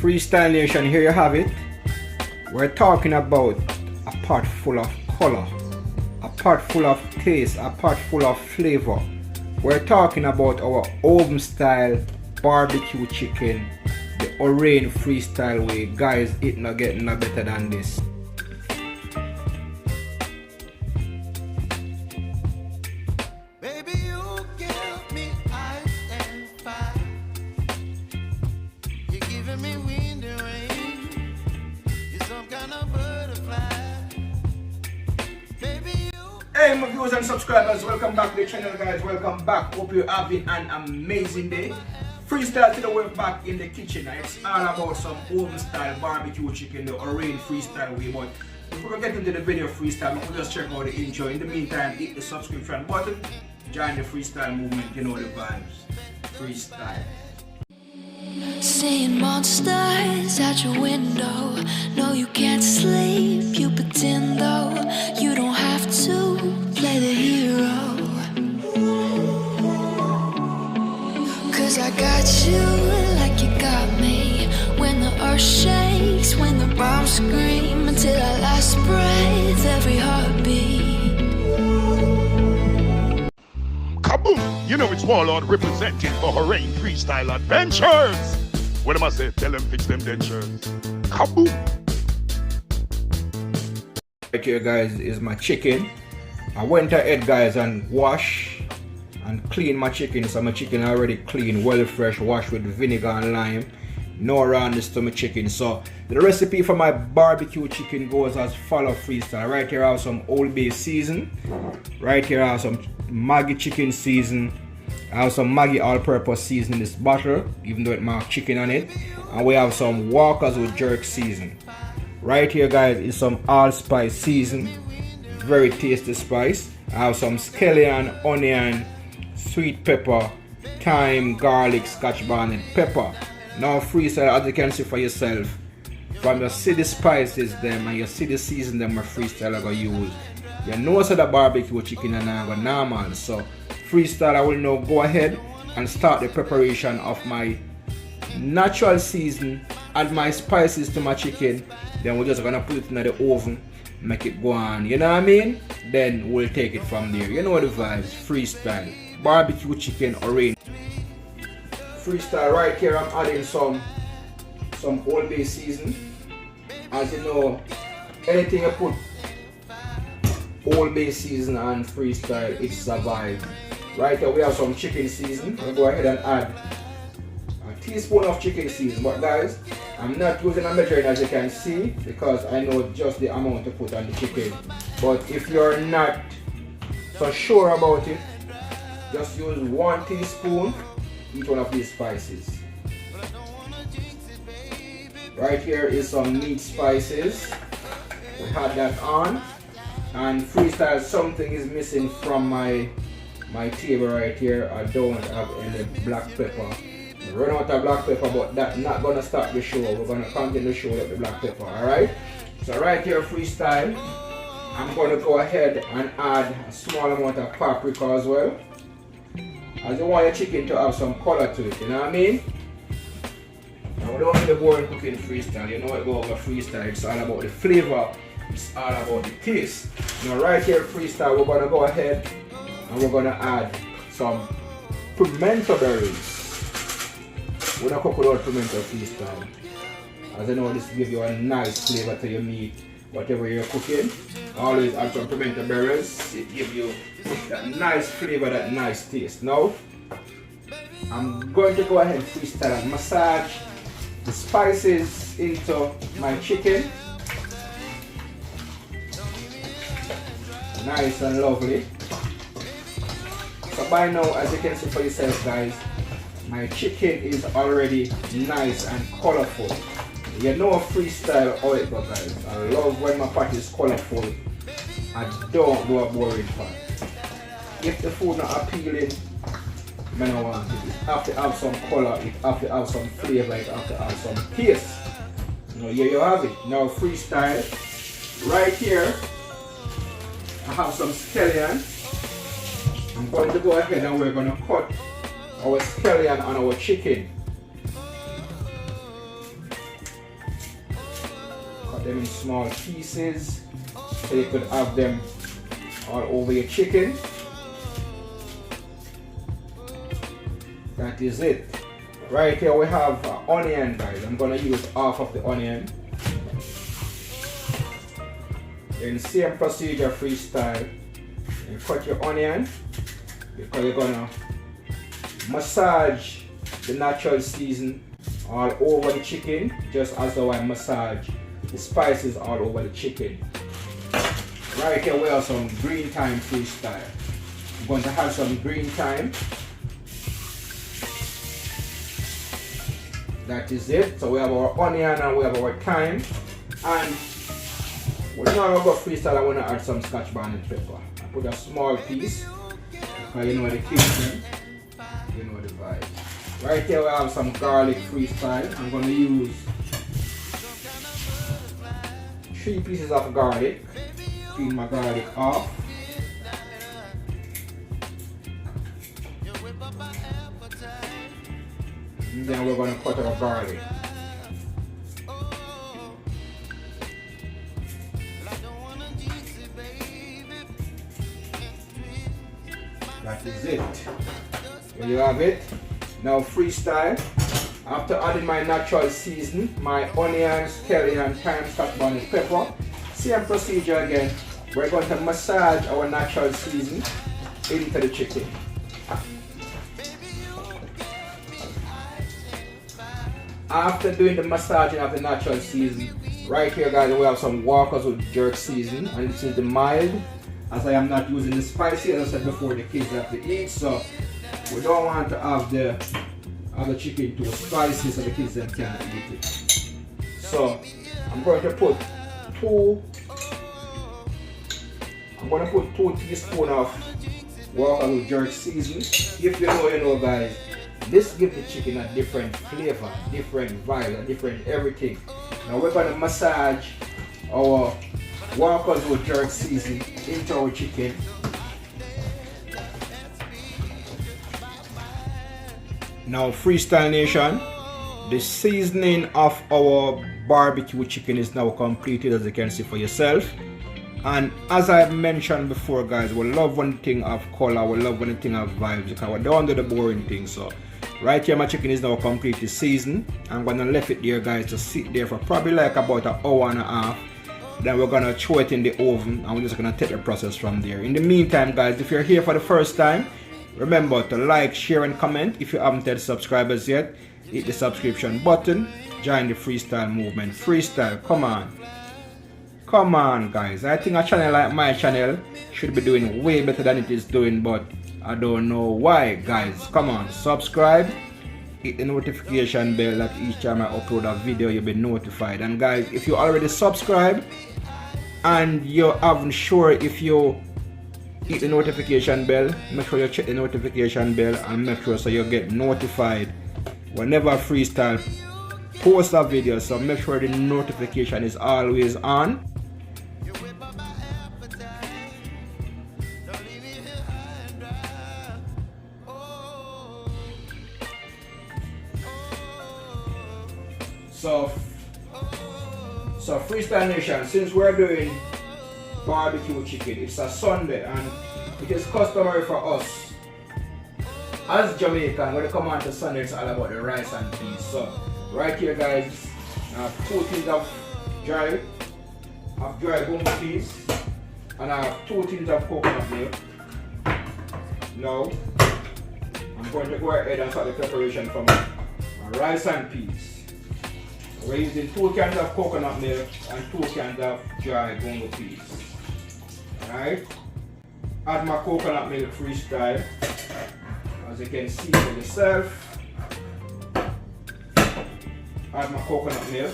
Freestyle Nation, here you have it. We're talking about a pot full of color, a pot full of taste, a pot full of flavor. We're talking about our oven style barbecue chicken, the Orain freestyle way. Guys, it not getting no better than this. Hey my viewers and subscribers, welcome back to the channel guys, welcome back. Hope you're having an amazing day. Freestyle today, we're back in the kitchen and it's all about some oven style barbecue chicken, the Orain freestyle way. But before we get into the video freestyle, we'll just check out the intro. In the meantime, hit the subscription button, join the freestyle movement, you know the vibes. Freestyle. Seeing monsters at your window. No, you can't sleep, you pretend though. You don't have to play the hero, 'cause I got you like you got me. When the earth shakes, when the bombs scream, until our last breath, every heartbeat. Kaboom! You know it's Warlord representing for Orain Freestyle Adventures. What am I say? Tell them fix them dentures. Kaboom! Right here guys is my chicken. I went ahead guys and wash and clean my chicken. So my chicken already clean, well fresh, washed with vinegar and lime. No roundness to my chicken. So the recipe for my barbecue chicken goes as follow freestyle. Right here I have some Old Bay season. Right here I have some Maggi chicken season. I have some Maggi all-purpose season in this bottle, even though it marks chicken on it. And we have some Walkers with jerk season. Right here guys is some allspice season, very tasty spice. I have some scallion, onion, sweet pepper, thyme, garlic, scotch bonnet pepper. Now freestyle, as you can see for yourself, from you see the spices them and you see the season them, my freestyle I go use. You know so the barbecue chicken and I go normal. So freestyle I will now go ahead and start the preparation of my natural season, add my spices to my chicken, then we're just gonna put it in the oven, make it go on, you know what I mean? Then we'll take it from there. You know the vibes. Freestyle barbecue chicken Orain freestyle. Right here I'm adding some Old Bay season. As you know, anything you put Old Bay season and freestyle, it survives. Right here we have some chicken season. I'll go ahead and add a teaspoon of chicken season. But guys, I'm not using a measuring as you can see, because I know just the amount to put on the chicken. But if you're not so sure about it, just use 1 teaspoon each one of these spices. Right here is some meat spices. We had that on. And freestyle, something is missing from my table right here. I don't have any black pepper. Run out of black pepper, but that's not gonna stop the show. We're gonna continue the show with the black pepper, alright? So right here freestyle, I'm gonna go ahead and add a small amount of paprika as well, as you want your chicken to have some color to it, you know what I mean? Now we don't need the boring cooking freestyle, you know what about freestyle, it's all about the flavor, it's all about the taste. Now right here freestyle, we're gonna go ahead and we're gonna add some pimento berries. We're not cook without pimento freestyle. As you know, this gives you a nice flavor to your meat, whatever you're cooking. Always add some pimento berries. It gives you that nice flavor, that nice taste. Now, I'm going to go ahead and freestyle and massage the spices into my chicken. Nice and lovely. So by now, as you can see for yourself guys, my chicken is already nice and colorful. You know freestyle how it goes guys. I love when my pot is colorful. I don't do a boring pot. If the food not appealing, I don't want it. It have to have some color, it have to have some flavor, it have to have some taste. Now here you have it. Now freestyle. Right here, I have some scallion. I'm going to go ahead and we're going to cut our scallion on our chicken. them in small pieces so you could have them all over your chicken. That is it. Right here we have onion, guys. I'm gonna use half of the onion. Then same procedure, freestyle. You cut your onion because you're gonna massage the natural season all over the chicken, just as though I massage the spices all over the chicken. Right here we have some green thyme freestyle. I'm going to have some green thyme. That is it. So we have our onion and we have our thyme. And we're not going to go freestyle. I want to add some scotch bonnet pepper. I put a small piece because you know the kitchen, you know the vibe. Right here we have some garlic freestyle. I'm going to use 3 pieces of garlic. Clean my garlic off. And then we're going to cut our garlic. That is it. There you have it. Now freestyle. After adding my natural season, my onions, scallion, thyme, scotch bonnet pepper, same procedure again. We're going to massage our natural season into the chicken. After doing the massaging of the natural season, right here guys we have some Walkers with jerk season, and this is the mild, as I am not using the spicy, as I said before, the kids have to eat, so we don't want to have the chicken too spicy so the kids then can't eat it. So I'm going to put 2 teaspoons of Walkers with jerk season. If you know, you know guys. This gives the chicken a different flavor, different vibe, a different everything. Now we're going to massage our Walkers with jerk season into our chicken. Now Freestyle Nation, the seasoning of our barbecue chicken is now completed, as you can see for yourself. And as I mentioned before guys, we love one thing of color, we love one thing of vibes, because we don't do the boring thing. So right here my chicken is now completely seasoned. I'm gonna leave it there guys to sit there for probably like about an hour and a half. Then we're gonna throw it in the oven and we're just gonna take the process from there. In the meantime guys, if you're here for the first time, remember to like, share and comment. If you haven't hit subscribers yet, hit the subscription button, join the freestyle movement. Freestyle, come on. Come on guys, I think a channel like my channel should be doing way better than it is doing, but I don't know why guys. Come on, subscribe, hit the notification bell that each time I upload a video you'll be notified. And guys, if you already subscribed and you haven't sure if you hit the notification bell, make sure you check the notification bell and make sure so you get notified whenever Freestyle post a video. So make sure the notification is always on. So Freestyle Nation, since we're doing barbecue chicken, it's a Sunday and it is customary for us as Jamaican, when they come on to Sunday, it's all about the rice and peas. So right here guys, I have 2 tins of dry gumbo peas and I have 2 tins of coconut milk. Now I'm going to go ahead and start the preparation for my rice and peas. We're using 2 cans of coconut milk and 2 cans of dry gumbo peas. Alright, add my coconut milk freestyle, as you can see for yourself. Add my coconut milk.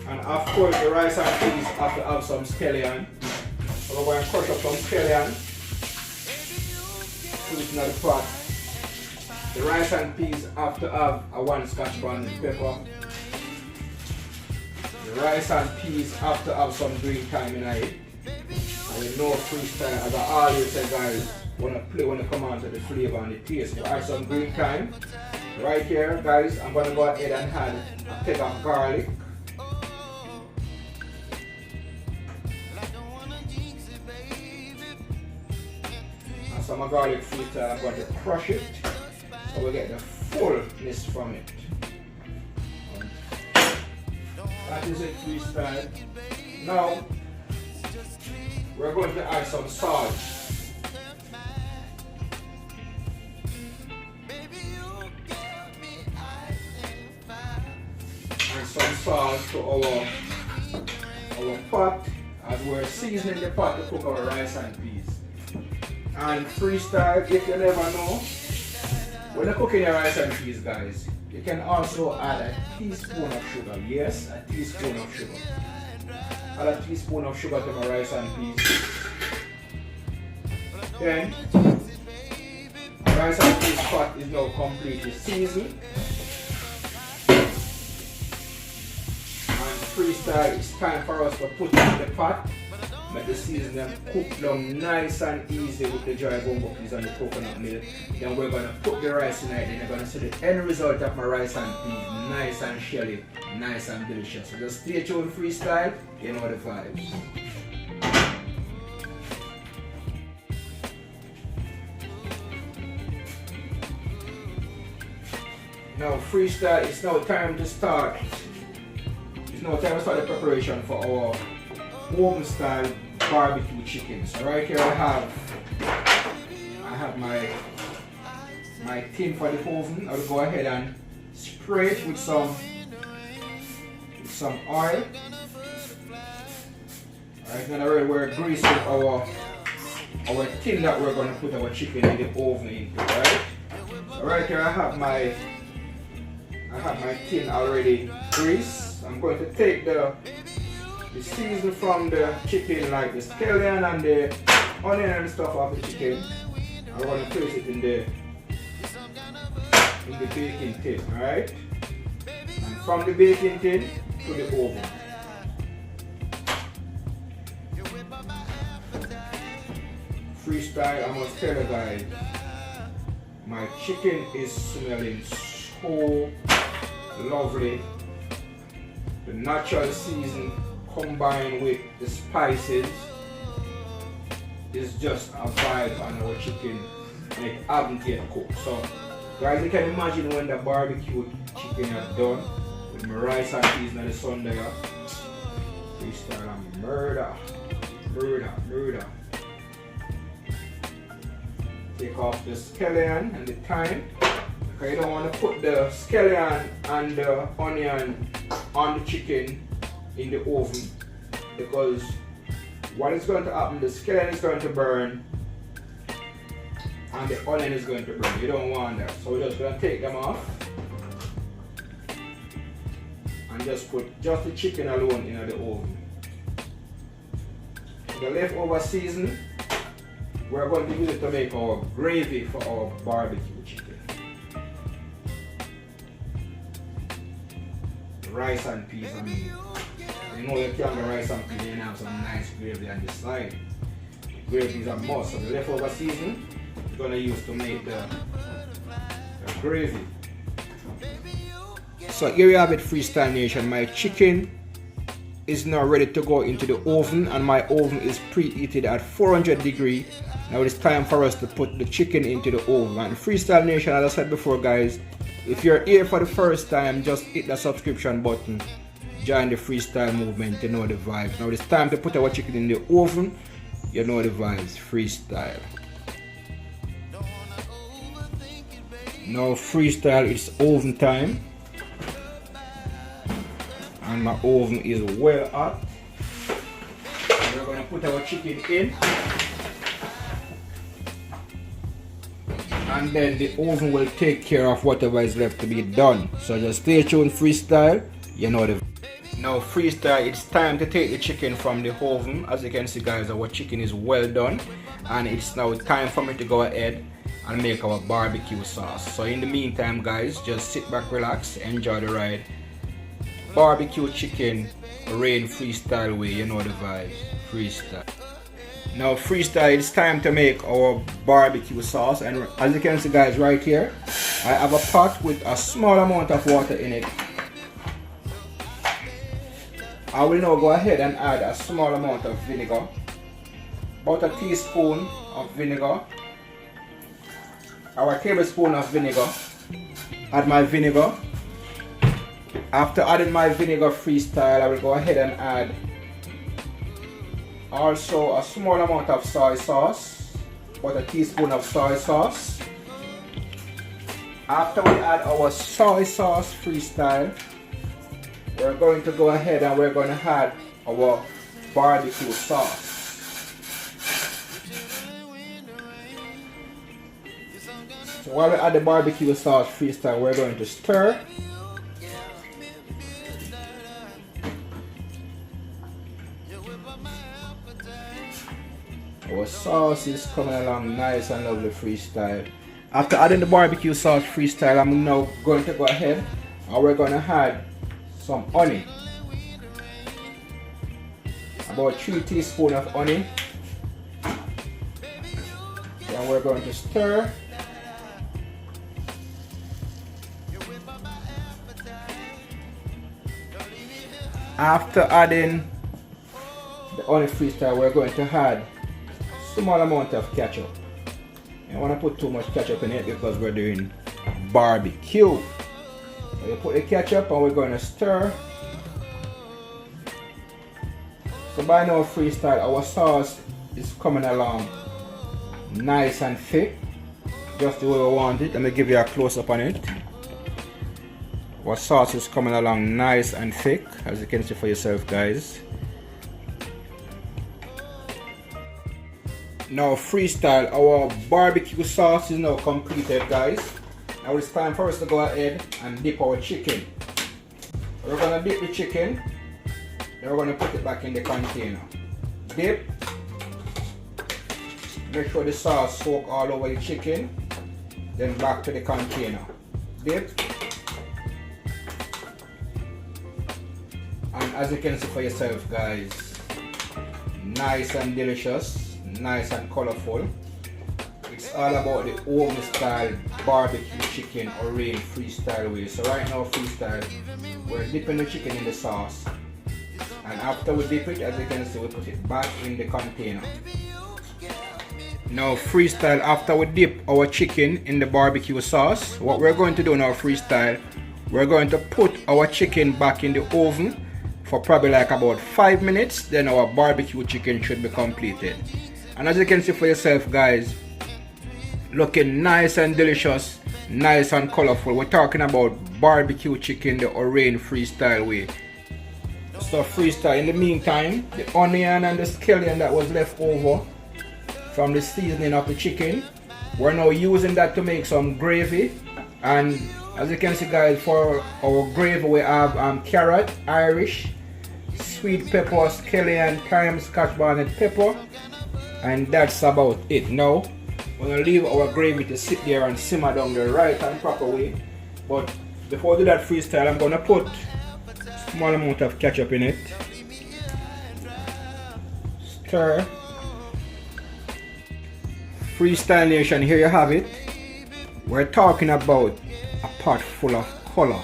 And of course the rice and peas have to have some scallion. So we're going to crush up some scallion. Put it in the pot. The rice and peas have to have a 1 scotch bonnet pepper. The rice and peas have to have some green thyme in it. we know freestyle, as I always say guys, when I come on to the flavor and the taste. We add some green thyme. Right here guys, I'm gonna go ahead and add a peg of garlic. And some garlic filter, I'm going to crush it so we get the fullness from it. That is it, freestyle. Now we're going to add some salt. And some salt to our pot as we're seasoning the pot to cook our rice and peas. And freestyle, if you never know, when you're cooking your rice and peas guys, you can also add a teaspoon of sugar. Yes, a teaspoon of sugar. Add a teaspoon of sugar to my rice and peas. Then, the rice and peas pot is now completely seasoned. And freestyle, it's time for us to put in the pot. Make the seasoning cook down nice and easy with the dry gumbo peas and the coconut milk. Then we're going to put the rice in it, and you're going to see the end result of my rice and peas. Nice and shelly, nice and delicious. So just stay tuned, freestyle, you know the vibes. Now freestyle, it's now time to start. It's now time to start the preparation for our oven style barbecue chicken. So right here I have my tin for the oven. I'll go ahead and spray it with some oil. Alright, then we're greasing our tin that we're going to put our chicken in the oven into, right? So right here I have my tin already greased. I'm going to take the season from the chicken, like the scallion and the onion and stuff off the chicken. I'm going to place it in the baking tin, alright? And from the baking tin to the oven. Freestyle, I must tell you guys, my chicken is smelling so lovely. The natural season combined with the spices is just a vibe on our chicken, and it hasn't yet cooked. So guys, you can imagine when the barbecue chicken is done with my rice and peas in the sun there. Freestyle and murder. Take off the scallion and the thyme, because you don't want to put the scallion and the onion on the chicken in the oven, because what is going to happen, the scallion is going to burn and the onion is going to burn. You don't want that. So we're just going to take them off and just put just the chicken alone in the oven. The leftover season, we're going to use it to make our gravy for our barbecue chicken. Rice and peas, I mean, you know you can have rice and peas and have some nice gravy on the side. The gravy is a must, so the leftover season we're going to use to make the gravy. So here you have it, Freestyle Nation. My chicken is now ready to go into the oven, and my oven is preheated at 400 degrees. Now it's time for us to put the chicken into the oven. And Freestyle Nation, as I said before guys, if you're here for the first time, just hit the subscription button. Join the freestyle movement, you know the vibes. Now it's time to put our chicken in the oven. You know the vibes, freestyle. Now freestyle, it's oven time. And my oven is well hot. We're going to put our chicken in. And then the oven will take care of whatever is left to be done. So just stay tuned, freestyle. You know the. Now freestyle, it's time to take the chicken from the oven. As you can see guys, our chicken is well done, and it's now time for me to go ahead and make our barbecue sauce. So in the meantime guys, just sit back, relax, enjoy the ride. Barbecue chicken, rain freestyle way, you know the vibes, freestyle. Now freestyle, it's time to make our barbecue sauce, and as you can see guys right here, I have a pot with a small amount of water in it. I will now go ahead and add a small amount of vinegar, about a teaspoon of vinegar, or a tablespoon of vinegar. Add my vinegar. After adding my vinegar freestyle, I will go ahead and add also a small amount of soy sauce, about a teaspoon of soy sauce. After we add our soy sauce freestyle, we're going to go ahead and we're going to add our barbecue sauce. So while we add the barbecue sauce freestyle, we're going to stir. Our sauce is coming along nice and lovely freestyle. After adding the barbecue sauce freestyle, I'm now going to go ahead and we're going to add some honey. About 3 teaspoons of honey. And we're going to stir. After adding the honey freestyle, we're going to add small amount of ketchup. I don't want to put too much ketchup in it because we're doing barbecue. So you put the ketchup and we're going to stir. So by now freestyle, our sauce is coming along nice and thick, just the way we want it. Let me give you a close up on it. Our sauce is coming along nice and thick, as you can see for yourself guys. Now freestyle, our barbecue sauce is now completed guys. Now it's time for us to go ahead and dip our chicken. We're going to dip the chicken, then we're going to put it back in the container. Dip. Make sure the sauce soak all over the chicken, then back to the container. Dip. And as you can see for yourself guys, nice and delicious, nice and colorful. It's all about the home style barbecue chicken or rain freestyle way. So right now freestyle, we're dipping the chicken in the sauce, and after we dip it, as you can see, we put it back in the container. Now freestyle, after we dip our chicken in the barbecue sauce, what we're going to do now freestyle, we're going to put our chicken back in the oven for probably like about 5 minutes. Then our barbecue chicken should be completed. And as you can see for yourself guys, looking nice and delicious, nice and colorful. We're talking about barbecue chicken the Orain freestyle way. So freestyle, in the meantime, the onion and the scallion that was left over from the seasoning of the chicken, we're now using that to make some gravy. And as you can see guys, for our gravy we have carrot, Irish, sweet pepper, scallion, thyme, scotch bonnet pepper, and that's about it. Now we're going to leave our gravy to sit there and simmer down the right and proper way. But before I do that freestyle, I'm going to put a small amount of ketchup in it. Stir. Freestyle Nation, here you have it. We're talking about a pot full of color,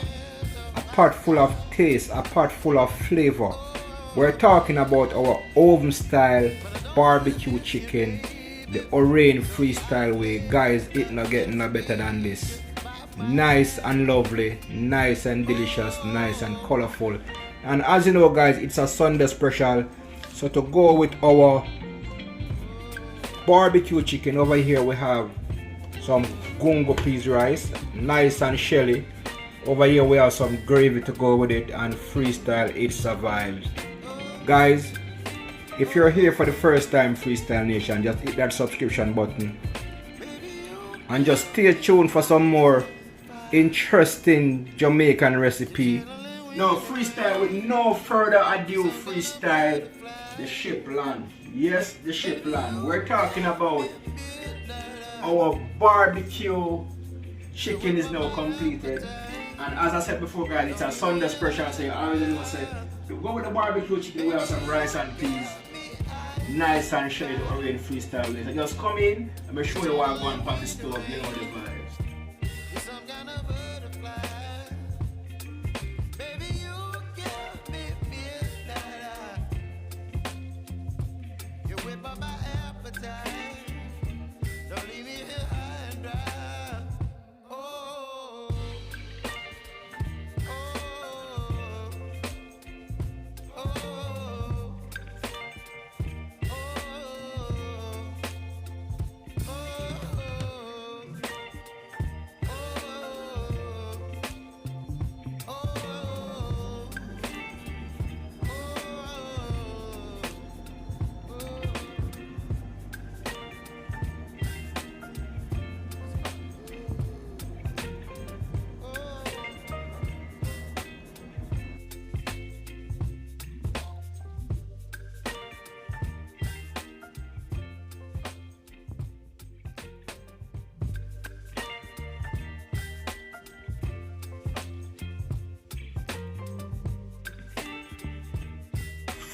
a pot full of taste, a pot full of flavor. We're talking about our oven style barbecue chicken the Orain freestyle way. Guys, it not getting no better than this. Nice and lovely, nice and delicious, nice and colorful. And as you know guys, it's a Sunday special, so to go with our barbecue chicken, over here we have some gungo peas rice, nice and shelly. Over here we have some gravy to go with it, and freestyle, it survives. Guys, if you're here for the first time, Freestyle Nation, just hit that subscription button and just stay tuned for some more interesting Jamaican recipe. Now freestyle, with no further ado, freestyle, the ship land. Yes, the ship land. We're talking about our barbecue chicken is now completed. And as I said before guys, it's a Sunday special, so I already know say to go with the barbecue chicken, we have some rice and peas. nice and shiny Orange freestyle later. Just come in and make sure you want to go and pop the stove, you know the vibes. You're some kind of butterfly. Baby, you give me midnight. You whip up my appetite. Don't leave me here high and dry. Oh, oh, oh, oh.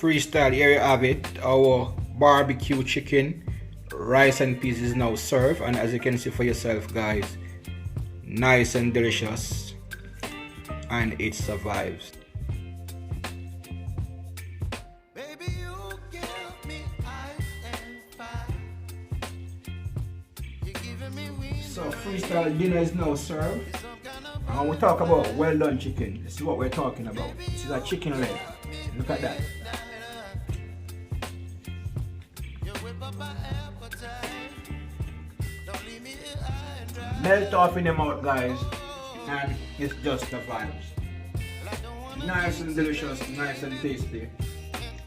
Freestyle, here you have it. Our barbecue chicken, rice and peas is now served, and as you can see for yourself guys, nice and delicious, and it survives. Baby, you give me ice and fire. You're giving me wind. So freestyle dinner is now served, and we talk about well done chicken. This is what we're talking about. This is a chicken leg. Look at that. Melt off in the mouth guys, and it's just the vibes. Nice and delicious, nice and tasty.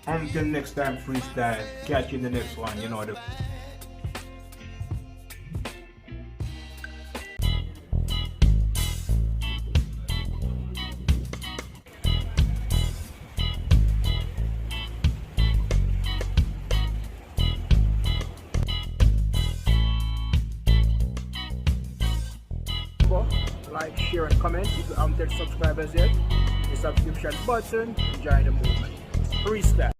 Until next time freestyle, catch you in the next one, you know the like, share and comment. If you haven't subscribed as yet, the subscription button, join the movement. Freestyle.